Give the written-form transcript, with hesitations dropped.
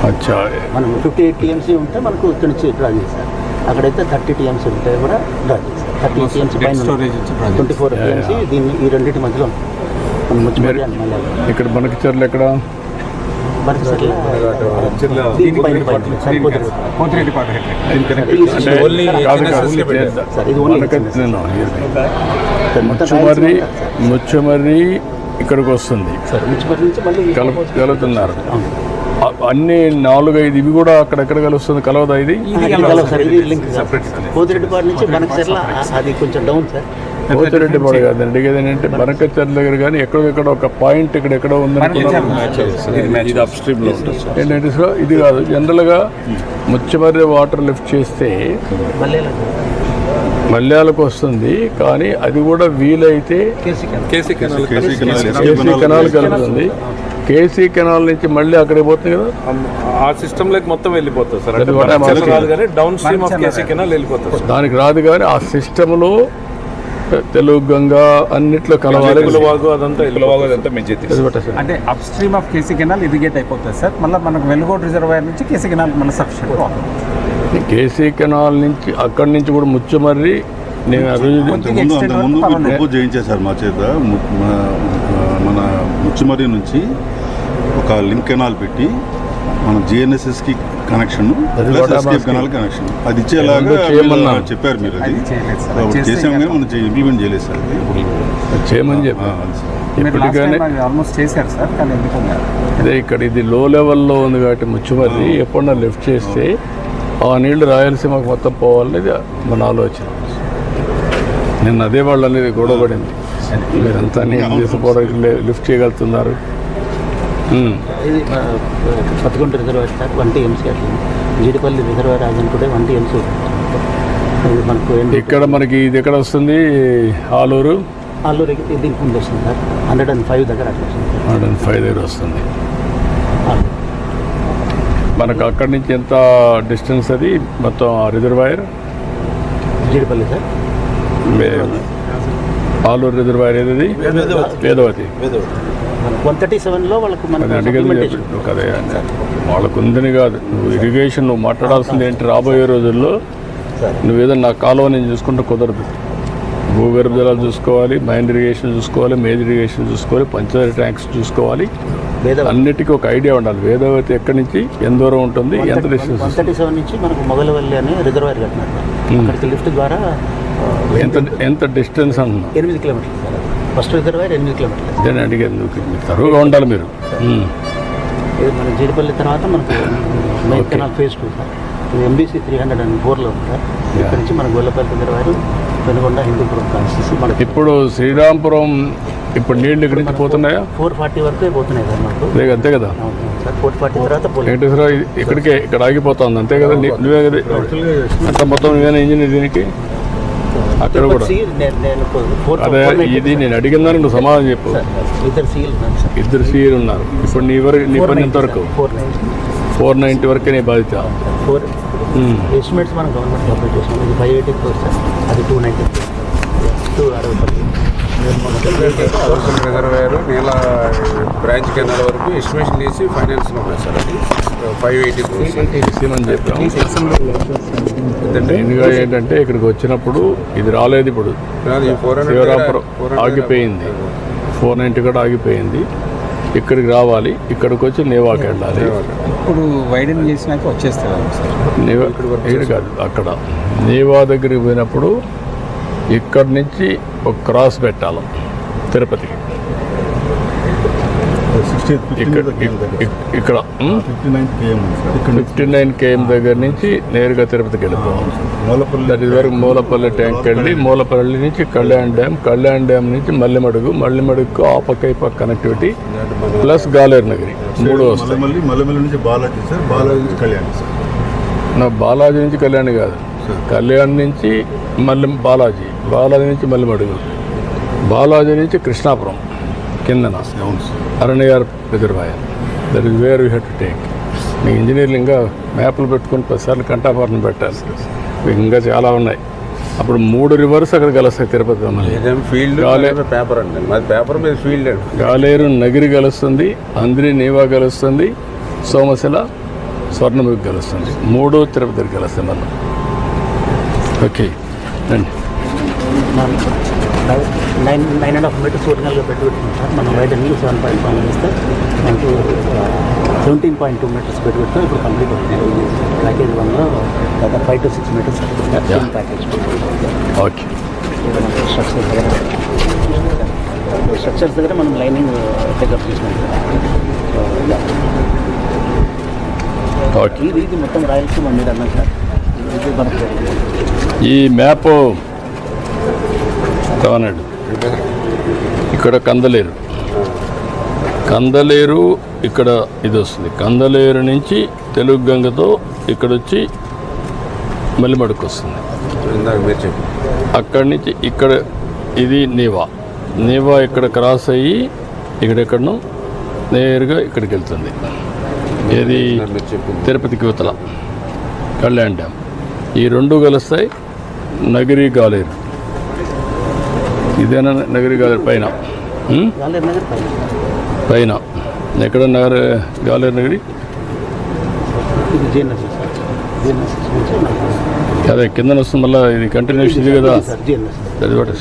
అచ్చా, మనం 58 టీఎంసీ ఉంటే మనకు ఇక్కడ నుంచి డ్రా చేస్తారు. అక్కడైతే 30 టీఎంసీ ఉంటే కూడా డ్రా చేస్తారు. 30 టీఎంసీ పైన 24 టీఎంసీ దీన్ని ఈ రెండింటి మధ్యలో మనం ముచ్చిమర్రి అని మళ్ళీ ఇక్కడ బనకచెర్ల ఎక్కడ? ముచ్చమర్రి ఇక్కడికి వస్తుంది, కలుగుతున్నారు. అన్ని 4-5 ఇవి కూడా అక్కడెక్కడ కలుస్తుంది, కలవదా? ఇది పోతిరెడ్డిపాడు నుంచి బనకచెర్ల అది కొంచెం డౌన్ సార్. పోతిరెడ్డిపాడు కాదు అడిగేది ఏంటంటే బనకచెర్ల దగ్గర కానీ ఎక్కడెక్కడ ఒక పాయింట్ ఇక్కడెక్కడో ఉందనుకున్నాను. ఏంటంటే సార్ ఇది కాదు, జనరల్గా ముచ్చమర్రి వాటర్ లిఫ్ట్ చేస్తే మల్యాలకు వస్తుంది, కానీ అది కూడా వీలైతే కేసీ కెనాల్ కలుగుతుంది. కేసీ కెనాల్ నుంచి మళ్ళీ అక్కడికి పోతుంది కదా, ఆ సిస్టంలోకి మొత్తం వెళ్ళిపోతుంది సార్. కానీ downstream of KC canal వెళ్ళిపోతుంది, దానికి రాదు. కానీ ఆ సిస్టంలో తెలుగు గంగా అన్నిట్లో కలవాలి. అంటే upstream of KC canal irrigate అయిపోతుంది సార్. మళ్ళీ మనకు వెలుగోడు రిజర్వాయర్ నుంచి కేసీ కెనాల్ మళ్ళీ సఫిషియెంట్. కేసీ కెనాల్ నుంచి అక్కడి నుంచి కూడా ముచ్చమర్రి నేను ప్రపోజ్ చేయించారు మా చేత. మన ముచ్చమర్రి నుంచి ఒక లింక్ కెనాల్ పెట్టి మనం జిఎన్ఎస్ఎస్కి కనెక్షన్ ఎస్కేప్ కెనాల్ కనెక్షన్ అది ఇచ్చేలాగా చెప్పారు మీరు. అది చేసాం కానీ మనం ఇంప్లిమెంట్ చేయలేదు సార్. అది చేయమని చెప్పారు ఎప్పటికైనా ఆల్మోస్ట్ చేశారు సార్, కానీ అదే ఇక్కడ ఇది లో లెవెల్లో ఉంది కాబట్టి ముచ్చమర్రి ఎప్పుడన్నా లిఫ్ట్ చేస్తే ఆ నీళ్లు రాయలసీమకు మొత్తం పోవాలనేది మన ఆలోచన. నిన్న అదే వాళ్ళు అనేది గొడవపడింది, మీరంతా నీళ్ళు తీసుకోవడానికి లిఫ్ట్ చేయగలుగుతున్నారు. ఇది పత్తికొండ రిజర్వాయర్ సార్ 1 టీఎంసీ అట్లా. జీడిపల్లి రిజర్వాయర్ అనుకుంటే 1 టీఎంసీ మనకు. ఇక్కడ మనకి ఇది ఎక్కడ వస్తుంది? ఆలూరుకి దీనికి ముందు వస్తుంది సార్. 105 దగ్గర అట్లా వస్తుంది. 105 దగ్గర వస్తుంది మనకు. అక్కడి నుంచి ఎంత డిస్టెన్స్ అది మొత్తం reservoir? Jeedipalli sir. Alur reservoir ఏది? వేదవతి. 137లో వాళ్ళకు కదే వాళ్ళకు ఉందని కాదు. నువ్వు ఇరిగేషన్ నువ్వు మాట్లాడాల్సింది ఏంటి? రాబోయే రోజుల్లో నువ్వేదో నా కాలువ నేను చూసుకుంటే కుదరదు. భూగర్భ జలాలు చూసుకోవాలి, మైన్ ఇరిగేషన్ చూసుకోవాలి, మేజ్ ఇరిగేషన్ చూసుకోవాలి, పంచాయతీ ట్యాంక్స్ చూసుకోవాలి. అన్నిటికీ ఒక ఐడియా ఉండాలి. వేదవతి ఎక్కడి నుంచి ఎంత దూరం ఉంటుంది, ఎంత డిస్టెన్స్? 137 నుంచి మనకు మొగలవల్లి అనే రిజర్వాయర్ కట్టినారు. అక్కడికి లిఫ్ట్ ద్వారా ఎంత డిస్టెన్స్ అన్నా? 8 కిలోమీటర్లు సార్. ఫస్ట్ రిజర్వాయర్ 8 కిలోమీటర్లు. అదే అడిగాను, తరువుగా ఉండాలి మీరు. ఇది మన జీడిపల్లి తర్వాత మనకు మెయిన్ కెనాల్ ఫేజ్ 2 సార్. ఇది MBC 304లో ఉంది సార్. ఇక్కడ నుంచి మన గొల్లపల్లి రిజర్వాయర్, పెనుగొండ, హిందూపురం కాన్స్టిట్యూన్సీ మనకి. ఇప్పుడు శ్రీరాంపురం ఇప్పుడు నీళ్ళు ఇక్కడి నుంచి పోతున్నాయా? 440 వరకు పోతున్నాయి సార్ మాకు. అంతే కదా సార్. 440 తర్వాత వెంకటేశ్వరరావు ఇక్కడికే ఇక్కడ ఆగిపోతుంది అంతే కదా? నువ్వే కదా అంత మొత్తం నువ్వేనా ఇంజనీర్ దీనికి? అక్కడ కూడా అదే ఇది నేను అడిగిన దానికి నువ్వు సమాధానం చెప్పు. ఇద్దరు సీలు ఉన్నారు. ఇప్పుడు నీ పని ఎంతవరకు? 490 వరకే నీ బాధ్యత. ఎస్టిమేట్స్ మనం గవర్నమెంట్ అప్లై చేసాం. ఇది 580 crores సార్. అది 290 260. రిజర్వాయర్ నీళ్ళ బ్రాంచ్ కెనాల్ వరకు ఎస్టిమేషన్ చేసి ఫైనాన్స్లో ఉన్నాయి సార్. అది 580 crores అని చెప్పాము. ఎందుకంటే ఏంటంటే ఇక్కడికి వచ్చినప్పుడు ఇది రాలేదు. ఇప్పుడు శివరాపురం ఆగిపోయింది, 490 కూడా ఆగిపోయింది. ఇక్కడికి రావాలి, ఇక్కడికి వచ్చి నేవాకి వెళ్ళాలి. ఇప్పుడు వైడెన్ చేసినాక వచ్చేస్తారు నేవా ఇక్కడ కాదు, అక్కడ నేవా దగ్గరికి పోయినప్పుడు ఇక్కడి నుంచి ఒక క్రాస్ పెట్టాలి తిరుపతికి. ఇక్కడ 59 km దగ్గర నుంచి నేరుగా తిరుపతికి వెళ్ళిపోవాలి. దట్ ఈస్ వరకు మూలపల్లి ట్యాంక్ వెళ్ళి, మూలపల్లి నుంచి కళ్యాణ్ డ్యామ్ నుంచి మల్లిమడుగు ఆ పక్క ఈ పక్క కనెక్టివిటీ ప్లస్ గాలేరు నగరి 3 వస్తాయి. బాలాజీ నుంచి కళ్యాణ్ కాదు, కళ్యాణ్ నుంచి బాలాజీ నుంచి మల్లిమడుగు, బాలాజీ నుంచి కృష్ణాపురం కిందన అరణ్యగారు reservoir. That is where we have to take. మీ ఇంజనీర్లు ఇంకా మ్యాప్లు పెట్టుకుని 10 సార్లు కంటాపారణ పెట్టాలి. ఇంకా చాలా ఉన్నాయి. అప్పుడు 3 రివర్స్ అక్కడ కలుస్తాయి తిరుపతి. గాలేరు నగిరి కలుస్తుంది, అంద్రి నీవా కలుస్తుంది, సోమశిల స్వర్ణముఖి కలుస్తుంది, 3 తిరుపతికి కలుస్తాయి మనం. ఓకే రండి. మనం 9.5 మీటర్స్ ఒరిజినల్గా పెట్టుకుంటాం సార్. మనం వైడనింగ్ 7.1 ఇస్తే మనకు 17.2 మీటర్స్ పెట్టుకుంటాం. ఇప్పుడు కంప్లీట్ అవుతుంది. ప్యాకేజ్ 1లో దాదాపు 5 to 6 metres package. Okay structures దగ్గర మనం లైనింగ్ దగ్గర తీసుకుంటాం. ఓకే. ఇది మొత్తం రాయలసీమ మీరు అన్నాం సార్. ఇది మనకు ఈ మ్యాప్ కావనాడు ఇక్కడ కందలేరు ఇక్కడ ఇది వస్తుంది. కందలేరు నుంచి తెలుగు గంగతో ఇక్కడ వచ్చి మల్లిమడుకు వస్తుంది. ఇందాక మీరు చెప్పి అక్కడి నుంచి ఇక్కడ ఇది నీవా ఇక్కడ క్రాస్ అయ్యి ఇక్కడెక్కడనో నేరుగా ఇక్కడికి వెళ్తుంది. ఏది మీరు చెప్పింది తిరుపతికి యువతల కళ్యాణ్ డ్యామ్. ఈ 2 కలుస్తాయి నగిరి గాలేరు. ఇదేనా నగిరి గాలేరు పైన గాలేరు నగర్ పైన ఎక్కడ గాలేరు నగిరి ఇది జిఎన్ఎస్ఎస్ సార్. జిఎన్ఎస్ఎస్ నుంచి అదే కింద వస్తుంది. మళ్ళీ ఇది కంటిన్యూషన్ ఇది కదా, సార్ జిఎన్ఎస్ఎస్. అది ఒకటి